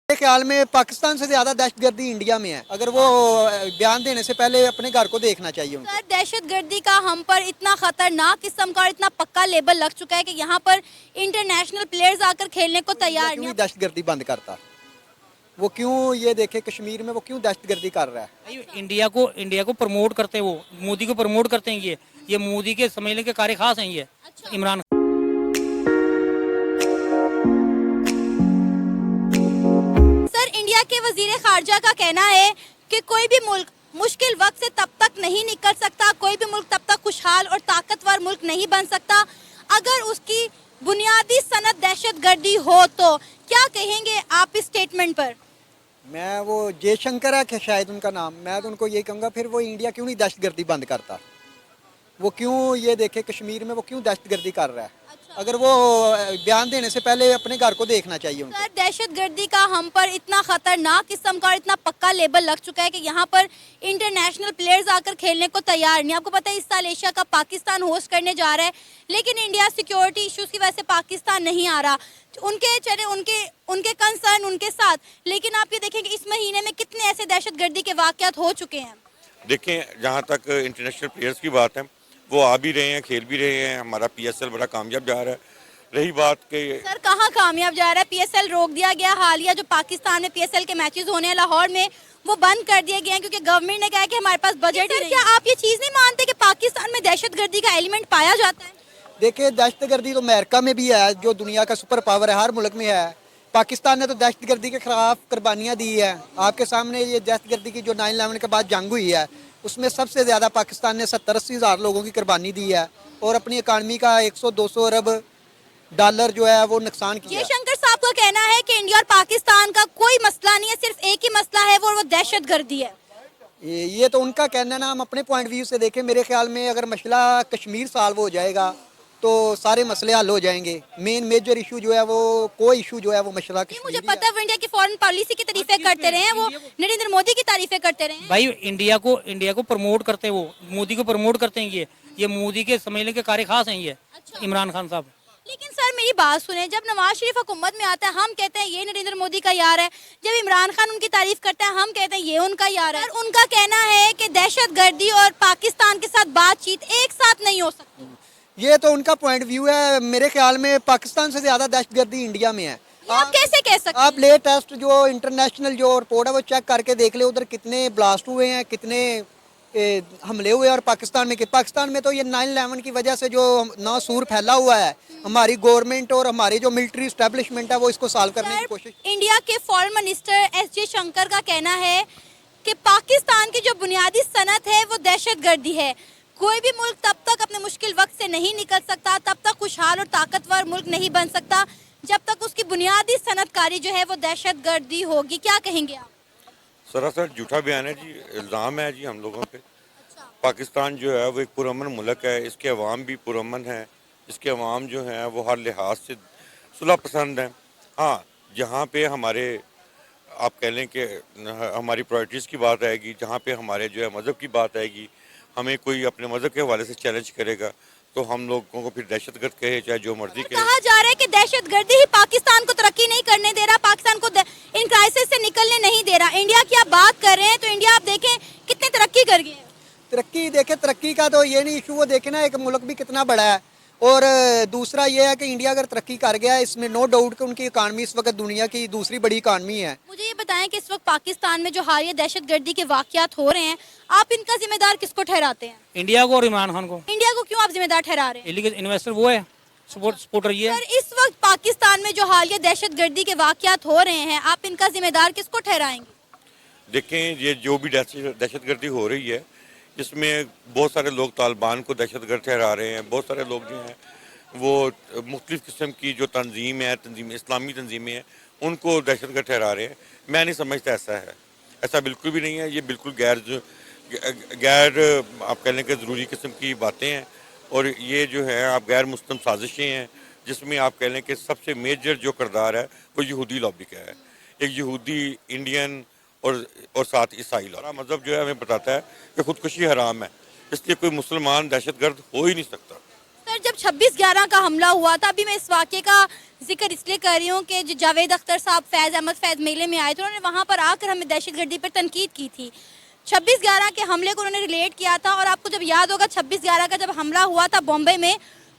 मेरे ख्याल में पाकिस्तान से ज़्यादा दहशतगर्दी इंडिया में है। अगर वो बयान देने से पहले अपने घर को देखना चाहिए उनको। सर दहशतगर्दी का हम पर इतना खतरनाक किस्म का और इतना पक्का लेबल लग चुका है कि यहाँ पर इंटरनेशनल प्लेयर्स आकर खेलने को तैयार क्यों नहीं नहीं दहशतगर्दी बंद करता? वो क्यों ये देखे कश्मीर में वो क्यों दहशतगर्दी कर रहा है? भाई इंडिया को प्रमोट करते हैं, वो मोदी को प्रमोट करते हैं। ये मोदी के समझने के कार्य खास हैं ये। अच्छा। इमरान सर इंडिया के वजीर खारजा का कहना है कि कोई भी मुल्क मुश्किल वक्त से तब तक नहीं निकल सकता, कोई भी मुल्क तब तक खुशहाल और ताकतवर मुल्क नहीं बन सकता अगर उसकी बुनियादी सनद दहशतगर्दी हो। तो क्या कहेंगे आप इस स्टेटमेंट पर? मैं वो जयशंकर है कि शायद उनका नाम, मैं तो उनको यही कहूँगा फिर वो इंडिया क्यों नहीं दहशतगर्दी बंद करता? वो क्यों ये देखे कश्मीर में वो क्यों दहशतगर्दी कर रहा है? अच्छा। अगर वो बयान देने से पहले अपने घर को देखना चाहिए उनको। सर दहशतगर्दी का हम पर इतना खतरनाक किस्म का और इतना पक्का लेबल लग चुका है कि यहाँ पर इंटरनेशनल प्लेयर्स आकर खेलने को तैयार नहीं। आपको पता है इस साल एशिया कप पाकिस्तान होस्ट करने जा रहा है, लेकिन इंडिया सिक्योरिटी इश्यूज की वजह से पाकिस्तान नहीं आ रहा। उनके चले उनके कंसर्न उनके साथ, लेकिन आप ये देखें कि इस महीने में कितने ऐसे दहशतगर्दी के वाकयात हो चुके हैं। देखें, जहाँ तक इंटरनेशनल प्लेयर्स की बात है वो आ भी रहे हैं, खेल भी रहे हैं। हमारा पीएसएल बड़ा कामयाब जा रहा है। रही बात के सर कहाँ कामयाब जा रहा है? पीएसएल रोक दिया गया। हालिया जो पाकिस्तान में पीएसएल के मैचेस होने हैं लाहौर में वो बंद कर दिए गए हैं क्योंकि गवर्नमेंट ने कहा है कि हमारे पास बजट ही नहीं। क्या आप ये चीज नहीं मानते कि पाकिस्तान में दहशतगर्दी का एलिमेंट पाया जाता है? देखिए दहशतगर्दी तो अमेरिका में भी है, जो दुनिया का सुपर पावर है, हर मुल्क में है। पाकिस्तान ने तो दहशतगर्दी के खिलाफ कुर्बानियाँ दी है। आपके सामने ये दहशतगर्दी की जो 9/11 के बाद जंग हुई है उसमें सबसे ज़्यादा पाकिस्तान ने 70-80 हज़ार लोगों की कुर्बानी दी है और अपनी इकानमी का 100-200 अरब डॉलर जो है वो नुकसान किया है। जयशंकर साहब का कहना है कि इंडिया और पाकिस्तान का कोई मसला नहीं है, सिर्फ एक ही मसला है वो दहशतगर्दी है। ये तो उनका कहना है ना, हम अपने पॉइंट व्यू से देखें। मेरे ख्याल में अगर मसला कश्मीर सॉल्व हो जाएगा तो सारे मसले हल हो जाएंगे। मेन मेजर इशू जो है वो कोई इशू जो है वो मसला मुझे पता है वो इंडिया की फॉरेन पॉलिसी की तारीफें करते रहे हैं, वो नरेंद्र मोदी की तारीफें करते रहे हैं। भाई इंडिया को प्रमोट करते हैं, वो मोदी को प्रमोट करते हैं। ये मोदी के समझने के कार्य खास हैं ये। अच्छा। इमरान खान साहब। लेकिन सर मेरी बात सुने, जब नवाज शरीफ हुकूमत में आता है हम कहते हैं ये नरेंद्र मोदी का यार है, जब इमरान खान उनकी तारीफ करता है हम कहते हैं ये उनका यार है। और उनका कहना है कि दहशतगर्दी और पाकिस्तान के साथ बातचीत एक साथ नहीं हो सकती। ये तो उनका पॉइंट व्यू है। मेरे ख्याल में पाकिस्तान से ज़्यादा दहशतगर्दी इंडिया में है। आप कैसे कह सकते हैं? आप लेटेस्ट जो इंटरनेशनल जो रिपोर्ट है वो चेक करके देख ले, उधर कितने ब्लास्ट हुए हैं, कितने हमले हुए। और पाकिस्तान में तो ये 9/11 की वजह से जो नासूर फैला हुआ है, हमारी गवर्नमेंट और हमारी जो मिलिट्री एस्टेब्लिशमेंट है वो इसको सॉल्व करने की कोशिश। इंडिया के फॉरेन मिनिस्टर एस जयशंकर का कहना है कि पाकिस्तान की जो बुनियादी सनत है वो दहशतगर्दी है। कोई भी मुल्क तब तक अपने मुश्किल वक्त से नहीं निकल सकता, तब तक खुशहाल और ताकतवर मुल्क नहीं बन सकता जब तक उसकी बुनियादी सनतकारी जो है वो दहशतगर्दी होगी। क्या कहेंगे आप? सरासर झूठा बयान है जी, इल्ज़ाम है जी हम लोगों पे। पाकिस्तान जो है वो एक पुरअमन मुल्क है, इसके अवाम भी पुरअमन है, इसके अवाम जो हैं वो हर लिहाज से सुलह पसंद हैं। हाँ, जहाँ पे हमारे आप कह लें कि हमारी प्रायोरिटीज़ की बात आएगी, जहाँ पे हमारे जो है मज़हब की बात आएगी, हमें कोई अपने मज़हब के हवाले से चैलेंज करेगा तो हम लोगों को फिर दहशतगर्द कहे चाहे जो मर्जी कहे। कहा जा रहा है कि दहशतगर्दी ही पाकिस्तान को तरक्की नहीं करने दे रहा, पाकिस्तान को इन क्राइसिस से निकलने नहीं दे रहा। इंडिया की आप बात कर रहे हैं तो इंडिया आप देखें कितनी तरक्की कर गई है। तरक्की देखे, तरक्की का तो ये नहीं इशू, वो देखे ना एक मुल्क भी कितना बड़ा है। और दूसरा ये है कि इंडिया अगर तरक्की कर गया है, इसमें नो डाउट कि उनकी इकानमी इस वक्त दुनिया की दूसरी बड़ी इकानमी है। मुझे ये बताएं कि इस वक्त पाकिस्तान में जो हालिया दहशतगर्दी के वाकयात हो रहे हैं, आप इनका जिम्मेदार किसको ठहराते हैं? इंडिया को और इमरान खान को। इंडिया को क्यों आप जिम्मेदार ठहरा रहे हैं? इलीगल इन्वेस्टर वो है, सपोर्टर ये है। सर इस वक्त पाकिस्तान में जो हालिया दहशतगर्दी के वाकयात हो रहे हैं, आप इनका जिम्मेदार किसको ठहराएंगे? देखें, ये जो भी दहशतगर्दी हो रही है इसमें बहुत सारे लोग तालिबान को दहशतगर्द ठहरा रहे हैं। बहुत सारे लोग जो हैं वो मुख्तलिफ़ किस्म की जो तंजीम है, इस्लामी तंजीमें हैं, उनको दहशतगर्द ठहरा रहे हैं। मैं नहीं समझता ऐसा है, ऐसा बिल्कुल भी नहीं है। ये बिल्कुल गैर आप कह लें कि ज़रूरी किस्म की बातें हैं और ये जो है आप गैर मुस्तम साजिशें हैं जिसमें आप कह लें कि सबसे मेजर जो किरदार है वो यहूदी लॉबी का है। एक यहूदी, इंडियन और साथ ईसाई लॉबी। हमारा मज़हब जो है हमें बताता है कि खुदकुशी हराम है, इसलिए कोई मुसलमान दहशतगर्द हो ही नहीं सकता। सर सर जब 26/11 का हमला हुआ था, अभी मैं इस वाक़े का जिक्र इसलिए कर रही हूँ कि जो जावेद अख्तर साहब फैज़ अहमद फैज़ मेले में आए थे, उन्होंने वहाँ पर आकर हमें दहशतगर्दी पर तनकीद की थी। 26/11 के हमले को उन्होंने रिलेट किया था, और आपको जब याद होगा 26/11 का जब हमला हुआ था बॉम्बे में,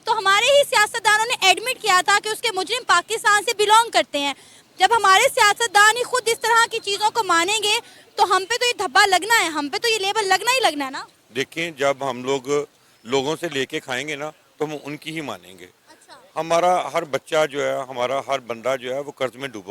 तो हमारे ही सियासतदानों ने एडमिट किया था कि उसके मुजरिम पाकिस्तान से बिलोंग करते हैं। जब हमारे सियासतदान ही खुद इस तरह की चीज़ों को मानेंगे तो हम पे तो ये धब्बा लगना है, हम पे तो ये लेबल लगना ही लगना है ना। देखें, जब हम लोग लोगों से लेके खाएंगे ना तो हम उनकी ही मानेंगे। अच्छा। हमारा हर बच्चा जो है, हमारा हर बंदा जो है वो कर्ज में डूबा